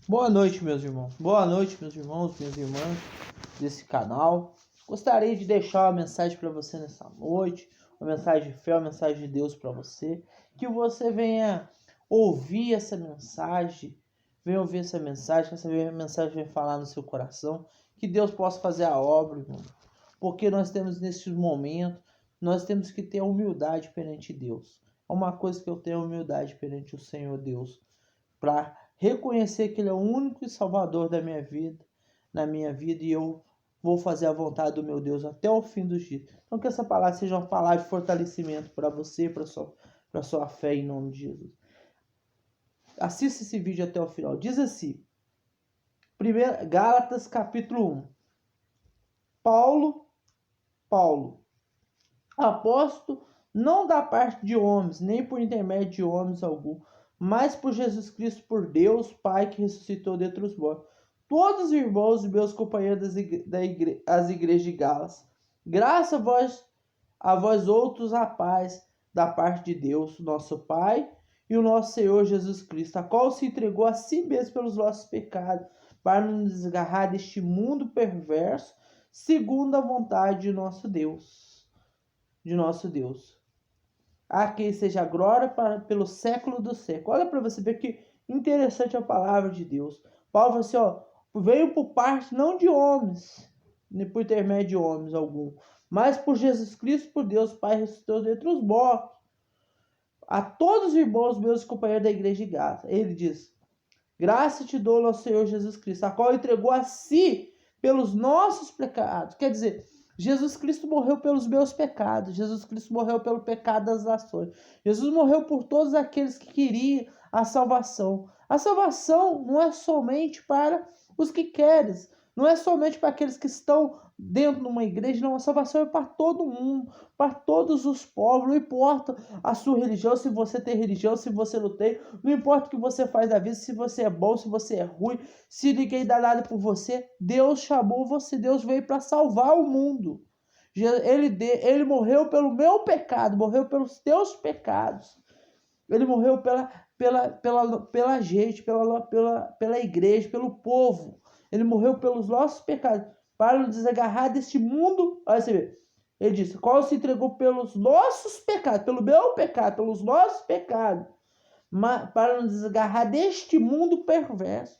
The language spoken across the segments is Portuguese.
Boa noite, meus irmãos. Boa noite, meus irmãos, minhas irmãs desse canal. Gostaria de deixar uma mensagem para você nessa noite, uma mensagem de fé, uma mensagem de Deus para você, que você venha ouvir essa mensagem, que essa mensagem venha falar no seu coração, que Deus possa fazer a obra, irmão. Porque nós temos nesse momento, nós temos que ter humildade perante Deus. É uma coisa que eu tenho humildade perante o Senhor Deus, para reconhecer que Ele é o único Salvador da minha vida, e eu vou fazer a vontade do meu Deus até o fim dos dias. Então que essa palavra seja uma palavra de fortalecimento para você, para sua fé, em nome de Jesus. Assista esse vídeo até o final. Diz assim, Gálatas capítulo 1. Paulo, apóstolo, não da parte de homens, nem por intermédio de homens algum, mas por Jesus Cristo, por Deus Pai, que ressuscitou dentre os mortos. Todos os irmãos e meus companheiros das igrejas de Gálatas, graça a vós outros, a paz da parte de Deus, nosso Pai, e o nosso Senhor Jesus Cristo, a qual se entregou a si mesmo pelos nossos pecados, para nos desgarrar deste mundo perverso, segundo a vontade de nosso Deus. A quem seja a glória pelo século do século. Olha para você ver que interessante a palavra de Deus. Paulo fala assim, veio por parte não de homens, nem por intermédio de homens algum, mas por Jesus Cristo, por Deus Pai, ressuscitou dentre os mortos. A todos os irmãos, meus companheiros da igreja de Gálatas, ele diz, graça te dou ao Senhor Jesus Cristo, a qual entregou a si pelos nossos pecados. Quer dizer, Jesus Cristo morreu pelos meus pecados. Jesus Cristo morreu pelo pecado das nações. Jesus morreu por todos aqueles que queriam a salvação. A salvação não é somente para os que querem. Não é somente para aqueles que estão dentro de uma igreja. Não, a salvação é para todo mundo, para todos os povos. Não importa a sua religião, se você tem religião, se você não tem. Não importa o que você faz na vida, se você é bom, se você é ruim, se ninguém dá nada por você. Deus chamou você, Deus veio para salvar o mundo. Ele morreu pelo meu pecado, morreu pelos teus pecados. Ele morreu pela gente, pela igreja, pelo povo. Ele morreu pelos nossos pecados, para nos desagarrar deste mundo. Olha você vê. Ele disse, qual se entregou pelos nossos pecados, pelo meu pecado, pelos nossos pecados, para nos desagarrar deste mundo perverso.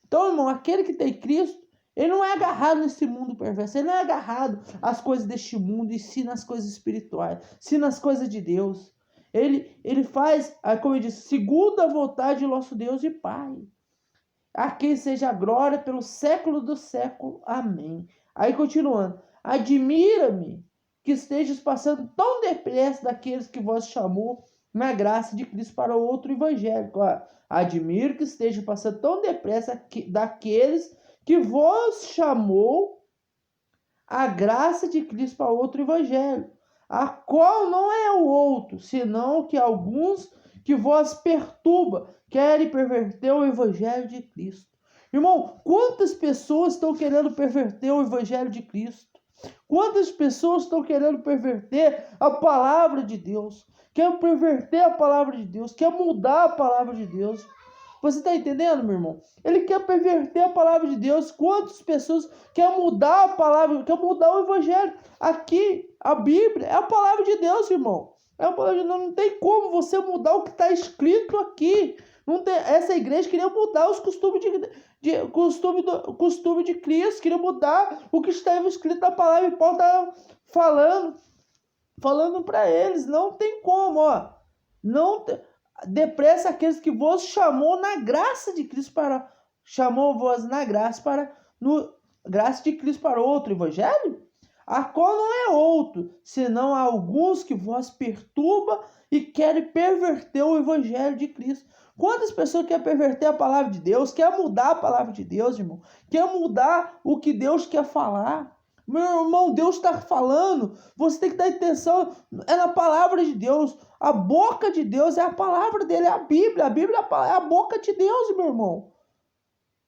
Então, irmão, aquele que tem Cristo, ele não é agarrado nesse mundo perverso, ele não é agarrado às coisas deste mundo, e sim nas coisas espirituais, sim nas coisas de Deus. Ele faz, como eu disse, segundo a vontade de nosso Deus e Pai. A quem seja a glória pelo século do século. Amém. Aí continuando. Admira-me que estejas passando tão depressa daqueles que vos chamou na graça de Cristo para outro evangelho. Admiro que esteja passando tão depressa daqueles que vos chamou a graça de Cristo para outro evangelho, a qual não é o outro, senão que alguns que vos perturba, querem perverter o evangelho de Cristo. Irmão, quantas pessoas estão querendo perverter o evangelho de Cristo? Quantas pessoas estão querendo perverter a palavra de Deus? Quer perverter a palavra de Deus, quer mudar a palavra de Deus. Você está entendendo, meu irmão? Ele quer perverter a palavra de Deus. Quantas pessoas querem mudar a palavra, querem mudar o evangelho? Aqui, a Bíblia é a palavra de Deus, irmão. É a palavra de Deus. Não tem como você mudar o que está escrito aqui. Não tem, essa igreja queria mudar os costumes costume de Cristo, queria mudar o que estava escrito na palavra. E Paulo está falando para eles. Não tem como, não tem. Depressa aqueles que vos chamou na graça de Cristo para graça de Cristo para outro evangelho, a qual não é outro, senão alguns que vos perturba e querem perverter o evangelho de Cristo. Quantas pessoas querem perverter a palavra de Deus, querem mudar a palavra de Deus, irmão? Querem mudar o que Deus quer falar? Meu irmão, Deus está falando, você tem que dar atenção, é na palavra de Deus. A boca de Deus é a palavra dele, é a Bíblia é a boca de Deus, meu irmão.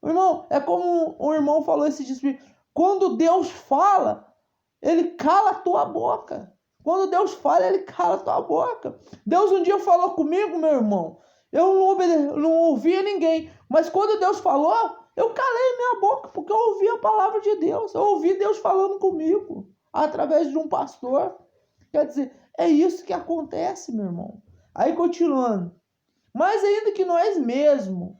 Irmão, é como o irmão falou esse dia, quando Deus fala, ele cala a tua boca. Quando Deus fala, ele cala a tua boca. Deus um dia falou comigo, meu irmão, eu não ouvia ninguém. Mas quando Deus falou, eu calei minha boca, porque eu ouvi a palavra de Deus. Eu ouvi Deus falando comigo, através de um pastor. Quer dizer, é isso que acontece, meu irmão. Aí, continuando. Mais ainda que nós mesmo,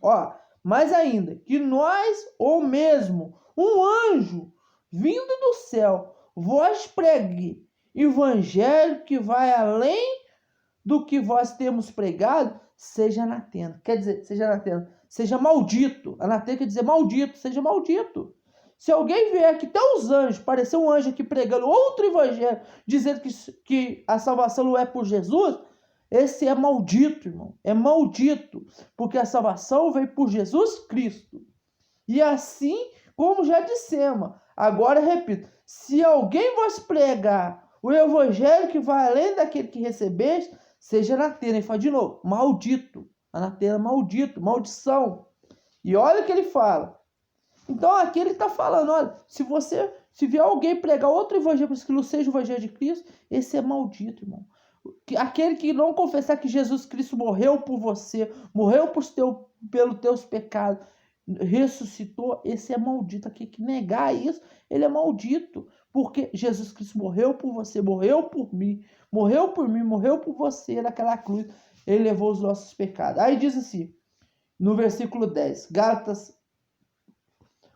mais ainda que nós, ou mesmo, um anjo, vindo do céu, vós pregue evangelho que vai além do que vós temos pregado, seja anatema. Quer dizer, seja anatema, seja maldito. Anatema quer dizer maldito, seja maldito. Se alguém vier aqui, até os anjos, parecer um anjo aqui pregando outro evangelho, dizendo que a salvação não é por Jesus, esse é maldito, irmão. É maldito, porque a salvação veio por Jesus Cristo. E assim, como já dissemos, agora repito, se alguém vos pregar o evangelho que vai além daquele que recebeste, seja anatema. Ele fala de novo, maldito. Anatema, maldito, maldição. E olha o que ele fala. Então aqui ele está falando, olha, se vier alguém pregar outro evangelho, que não seja o evangelho de Cristo, esse é maldito, irmão. Aquele que não confessar que Jesus Cristo morreu por você, morreu pelos teus pecados, ressuscitou, esse é maldito. Aqui que negar isso, ele é maldito, porque Jesus Cristo morreu por você, morreu por mim, morreu por você naquela cruz, ele levou os nossos pecados. Aí diz assim, no versículo 10, Gálatas,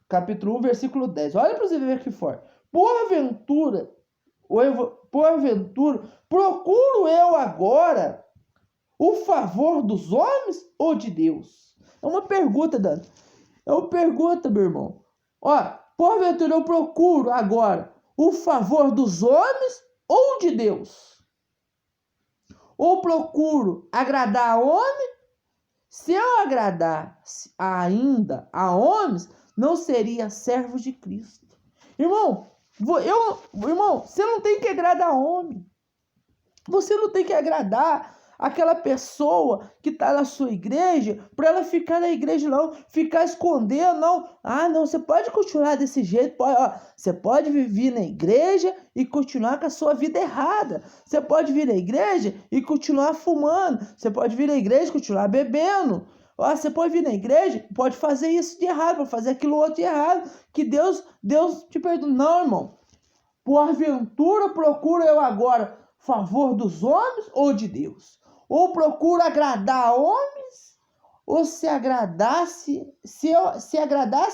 capítulo 1, versículo 10, olha para você ver que forte. Porventura, procuro eu agora o favor dos homens ou de Deus? É uma pergunta, Dani. É uma pergunta, meu irmão. Porventura eu procuro agora o favor dos homens ou de Deus? Ou procuro agradar a homem? Se eu agradar ainda a homens, não seria servo de Cristo. Irmão, você não tem que agradar a homem. Você não tem que agradar aquela pessoa que está na sua igreja, para ela ficar na igreja, não, ficar escondendo, não. Não, você pode continuar desse jeito, você pode vir na igreja e continuar com a sua vida errada. Você pode vir na igreja e continuar fumando. Você pode vir na igreja e continuar bebendo. Você pode vir na igreja, pode fazer isso de errado, pode fazer aquilo outro de errado, que Deus te perdoa. Não, irmão. Porventura procuro eu agora favor dos homens ou de Deus? Ou procuro agradar a homens? Ou se agradasse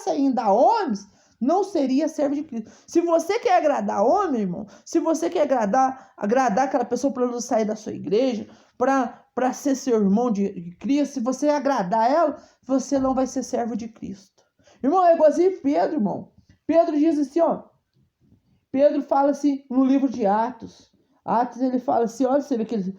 ainda a homens, não seria servo de Cristo. Se você quer agradar homem, irmão, se você quer agradar aquela pessoa para não sair da sua igreja, para ser seu irmão de Cristo, se você agradar ela, você não vai ser servo de Cristo. Irmão, é igualzinho Pedro, irmão. Pedro diz assim, Pedro fala assim no livro de Atos. Atos, ele fala assim, olha, você vê que ele...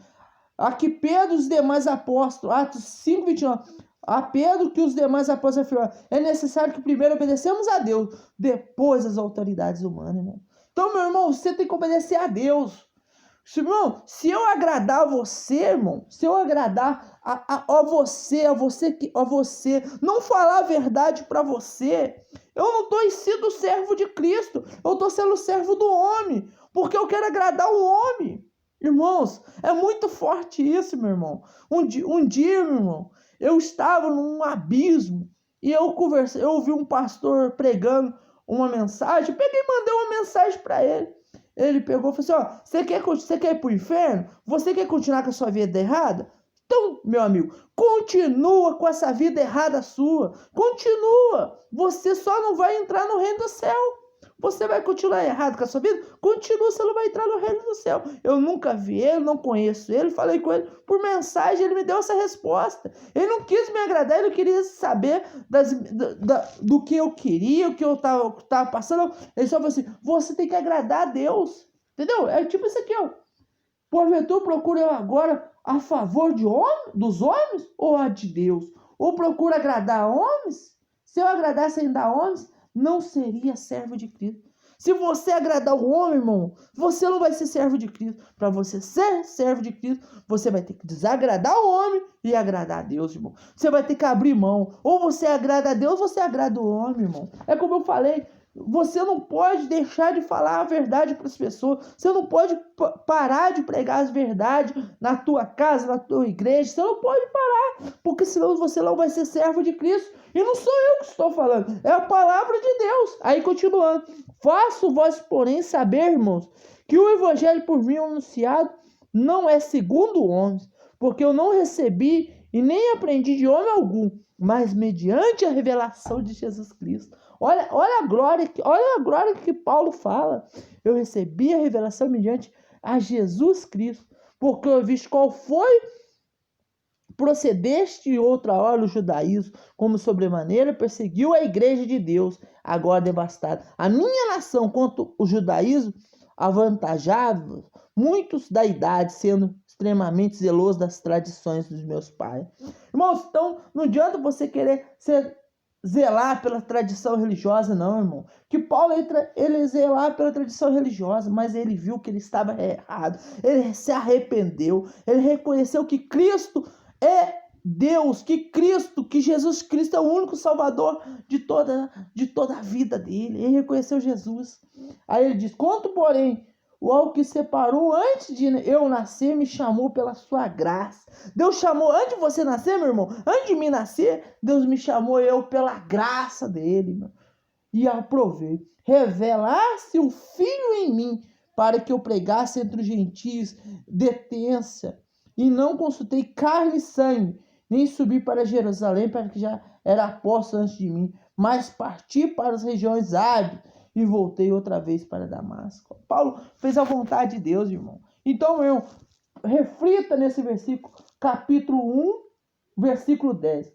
Aqui Pedro e os demais apóstolos, Atos 5, 29. A Pedro que os demais apóstolos afirmaram, é necessário que primeiro obedecemos a Deus, depois as autoridades humanas, irmão. Então, meu irmão, você tem que obedecer a Deus. Irmão, se eu agradar a você, irmão, se eu agradar a você, não falar a verdade para você, eu não estou sendo servo de Cristo, eu estou sendo servo do homem, porque eu quero agradar o homem. Irmãos, é muito forte isso, meu irmão. Um dia, meu irmão, eu estava num abismo e eu ouvi um pastor pregando uma mensagem, peguei e mandei uma mensagem para ele. Ele pegou e falou assim, você quer ir para o inferno? Você quer continuar com a sua vida errada? Então, meu amigo, continua com essa vida errada sua. Continua. Você só não vai entrar no reino do céu. Você vai continuar errado com a sua vida? Continua, você não vai entrar no reino do céu. Eu nunca vi ele, não conheço ele, falei com ele por mensagem, ele me deu essa resposta. Ele não quis me agradar, ele não queria saber do que eu queria, o que eu tava passando. Ele só falou assim, você tem que agradar a Deus. Entendeu? É tipo isso aqui, Porventura procuro eu agora a favor dos homens ou a de Deus? Ou procuro agradar a homens? Se eu agradasse ainda a homens, não seria servo de Cristo. Se você agradar o homem, irmão, você não vai ser servo de Cristo. Para você ser servo de Cristo, você vai ter que desagradar o homem e agradar a Deus, irmão. Você vai ter que abrir mão. Ou você agrada a Deus, ou você agrada o homem, irmão. É como eu falei, Você não pode deixar de falar a verdade para as pessoas. Você não pode parar de pregar as verdades na tua casa, na tua igreja. Você não pode parar, porque senão você não vai ser servo de Cristo. E não sou eu que estou falando, é a palavra de Deus. Aí continuando, faço vós, porém, saber, irmãos, que o evangelho por mim anunciado não é segundo homens, porque eu não recebi e nem aprendi de homem algum, mas mediante a revelação de Jesus Cristo. Olha a glória que Paulo fala. Eu recebi a revelação mediante a Jesus Cristo, porque eu vi qual foi procedeste outra hora o judaísmo, como sobremaneira perseguiu a igreja de Deus, agora devastada. A minha nação, quanto o judaísmo, avantajava muitos da idade, sendo extremamente zeloso das tradições dos meus pais. Irmãos, então não adianta você querer zelar pela tradição religiosa, não, irmão. Que Paulo ele zelar pela tradição religiosa, mas ele viu que ele estava errado. Ele se arrependeu. Ele reconheceu que Cristo é Deus, que Jesus Cristo é o único salvador de toda a vida dele. Ele reconheceu Jesus. Aí ele diz: quanto, porém, o ao que separou antes de eu nascer, me chamou pela sua graça. Deus chamou, antes de você nascer, meu irmão, antes de mim nascer, Deus me chamou eu pela graça dele, meu. E aprovei. Revelar-se o Filho em mim, para que eu pregasse entre os gentios detência. E não consultei carne e sangue, nem subi para Jerusalém, para que já era apóstolo antes de mim, mas parti para as regiões áridas e voltei outra vez para Damasco. Paulo fez a vontade de Deus, irmão. Então, meu, reflita nesse versículo, capítulo 1, versículo 10.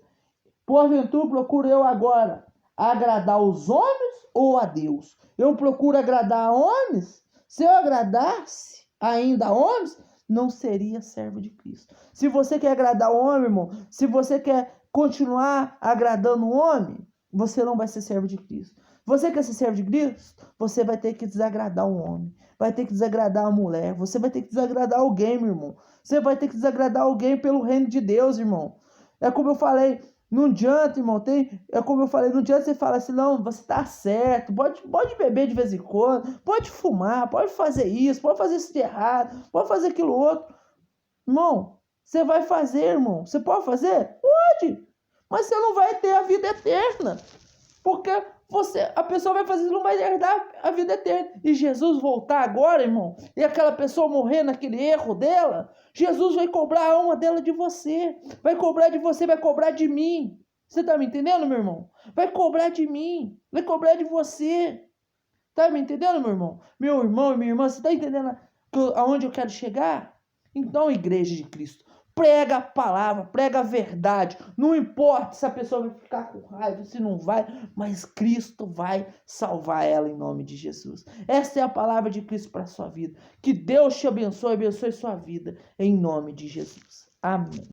Porventura procuro eu agora agradar os homens ou a Deus? Eu procuro agradar a homens? Se eu agradasse ainda a homens, não seria servo de Cristo. Se você quer agradar o homem, irmão, se você quer continuar agradando o homem, você não vai ser servo de Cristo. Você quer ser servo de Cristo? Você vai ter que desagradar um homem. Vai ter que desagradar a mulher. Você vai ter que desagradar alguém, meu irmão. Você vai ter que desagradar alguém pelo reino de Deus, irmão. É como eu falei, não adianta, irmão. Não adianta você falar assim, não, você tá certo. Pode beber de vez em quando. Pode fumar. Pode fazer isso. Pode fazer isso de errado. Pode fazer aquilo outro. Irmão, você vai fazer, irmão. Você pode fazer? Pode. Mas você não vai ter a vida eterna. Porque a pessoa vai fazer isso, não vai herdar a vida eterna. E Jesus voltar agora, irmão, e aquela pessoa morrer naquele erro dela, Jesus vai cobrar a alma dela de você. Vai cobrar de você, vai cobrar de mim. Você tá me entendendo, meu irmão? Vai cobrar de mim, vai cobrar de você. Tá me entendendo, meu irmão? Meu irmão e minha irmã, você tá entendendo aonde eu quero chegar? Então, igreja de Cristo, prega a palavra, prega a verdade. Não importa se a pessoa vai ficar com raiva, se não vai, mas Cristo vai salvar ela em nome de Jesus. Essa é a palavra de Cristo para a sua vida. Que Deus te abençoe sua vida em nome de Jesus. Amém.